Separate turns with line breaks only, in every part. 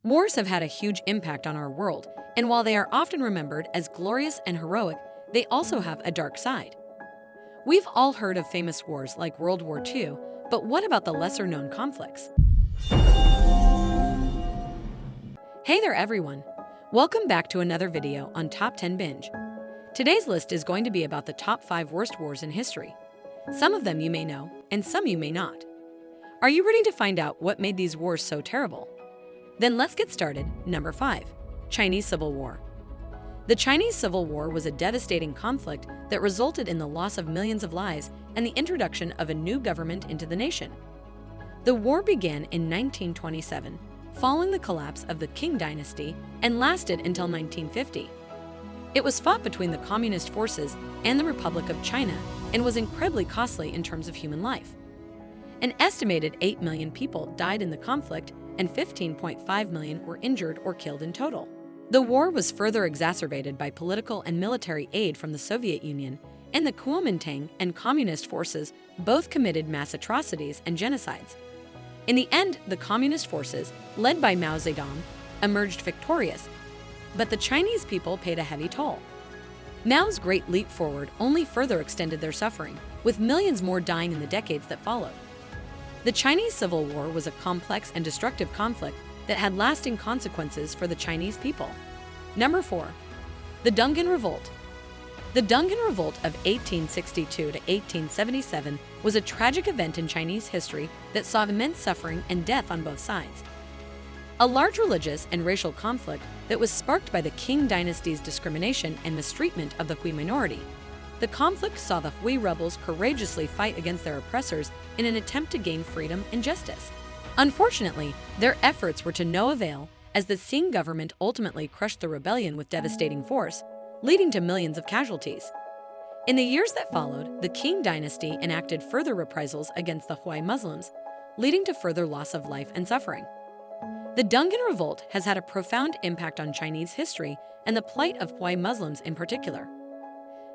Wars have had a huge impact on our world, and while they are often remembered as glorious and heroic, they also have a dark side. We've all heard of famous wars like World War II, but what about the lesser-known conflicts? Hey there everyone! Welcome back to another video on Top 10 Binge. Today's list is going to be about the top 5 worst wars in history. Some of them you may know, and some you may not. Are you ready to find out what made these wars so terrible? Then let's get started. Number 5. Chinese Civil War. The Chinese Civil War was a devastating conflict that resulted in the loss of millions of lives and the introduction of a new government into the nation. The war began in 1927, following the collapse of the Qing dynasty, and lasted until 1950. It was fought between the Communist forces and the Republic of China and was incredibly costly in terms of human life. An estimated 8 million people died in the conflict and 15.5 million were injured or killed in total. The war was further exacerbated by political and military aid from the Soviet Union, and the Kuomintang and Communist forces both committed mass atrocities and genocides. In the end, the Communist forces, led by Mao Zedong, emerged victorious, but the Chinese people paid a heavy toll. Mao's Great Leap Forward only further extended their suffering, with millions more dying in the decades that followed. The Chinese Civil War was a complex and destructive conflict that had lasting consequences for the Chinese people. Number 4. The Dungan Revolt. The Dungan Revolt of 1862 to 1877 was a tragic event in Chinese history that saw immense suffering and death on both sides. A large religious and racial conflict that was sparked by the Qing dynasty's discrimination and mistreatment of the Hui minority. The conflict saw the Hui rebels courageously fight against their oppressors in an attempt to gain freedom and justice. Unfortunately, their efforts were to no avail, as the Qing government ultimately crushed the rebellion with devastating force, leading to millions of casualties. In the years that followed, the Qing dynasty enacted further reprisals against the Hui Muslims, leading to further loss of life and suffering. The Dungan Revolt has had a profound impact on Chinese history and the plight of Hui Muslims in particular.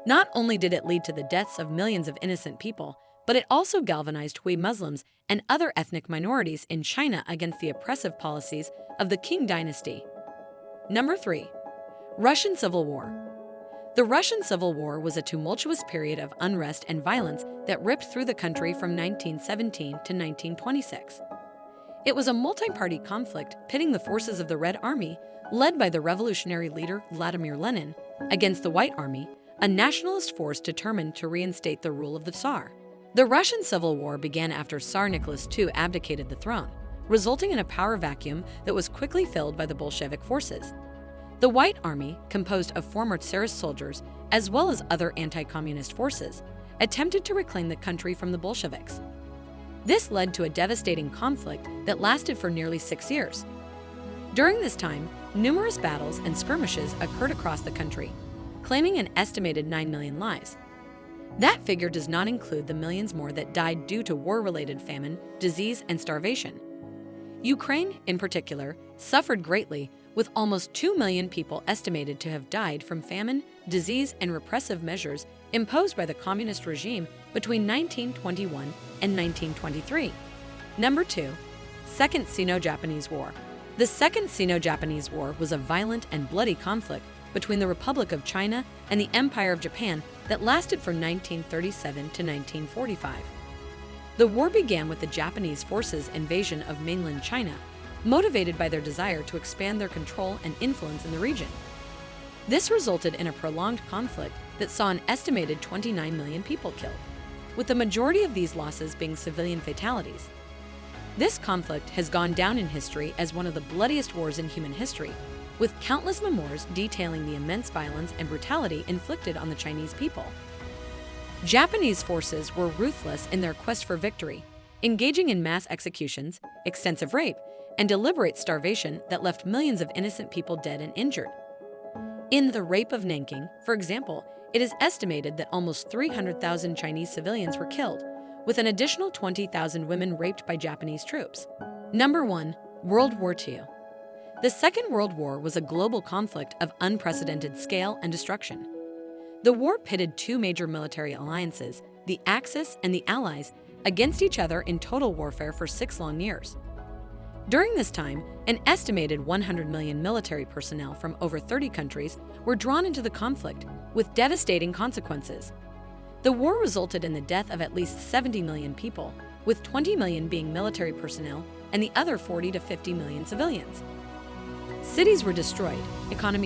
Not only did it lead to the deaths of millions of innocent people, but it also galvanized Hui Muslims and other ethnic minorities in China against the oppressive policies of the Qing dynasty. Number 3. Russian Civil War. The Russian Civil War was a tumultuous period of unrest and violence that ripped through the country from 1917 to 1926. It was a multi-party conflict pitting the forces of the Red Army, led by the revolutionary leader Vladimir Lenin, against the White Army, a nationalist force determined to reinstate the rule of the Tsar. The Russian Civil War began after Tsar Nicholas II abdicated the throne, resulting in a power vacuum that was quickly filled by the Bolshevik forces. The White Army, composed of former Tsarist soldiers as well as other anti-communist forces, attempted to reclaim the country from the Bolsheviks. This led to a devastating conflict that lasted for nearly 6 years. During this time, numerous battles and skirmishes occurred across the country, claiming an estimated 9 million lives. That figure does not include the millions more that died due to war-related famine, disease, and starvation. Ukraine, in particular, suffered greatly, with almost 2 million people estimated to have died from famine, disease, and repressive measures imposed by the communist regime between 1921 and 1923. Number 2. Second Sino-Japanese War. The Second Sino-Japanese War was a violent and bloody conflict between the Republic of China and the Empire of Japan that lasted from 1937 to 1945. The war began with the Japanese forces' invasion of mainland China, motivated by their desire to expand their control and influence in the region. This resulted in a prolonged conflict that saw an estimated 29 million people killed, with the majority of these losses being civilian fatalities. This conflict has gone down in history as one of the bloodiest wars in human history, with countless memoirs detailing the immense violence and brutality inflicted on the Chinese people. Japanese forces were ruthless in their quest for victory, engaging in mass executions, extensive rape, and deliberate starvation that left millions of innocent people dead and injured. In the Rape of Nanking, for example, it is estimated that almost 300,000 Chinese civilians were killed, with an additional 20,000 women raped by Japanese troops. Number 1. World War II. The Second World War was a global conflict of unprecedented scale and destruction. The war pitted two major military alliances, the Axis and the Allies, against each other in total warfare for 6 long years. During this time, an estimated 100 million military personnel from over 30 countries were drawn into the conflict, with devastating consequences. The war resulted in the death of at least 70 million people, with 20 million being military personnel and the other 40 to 50 million civilians. Cities were destroyed, economies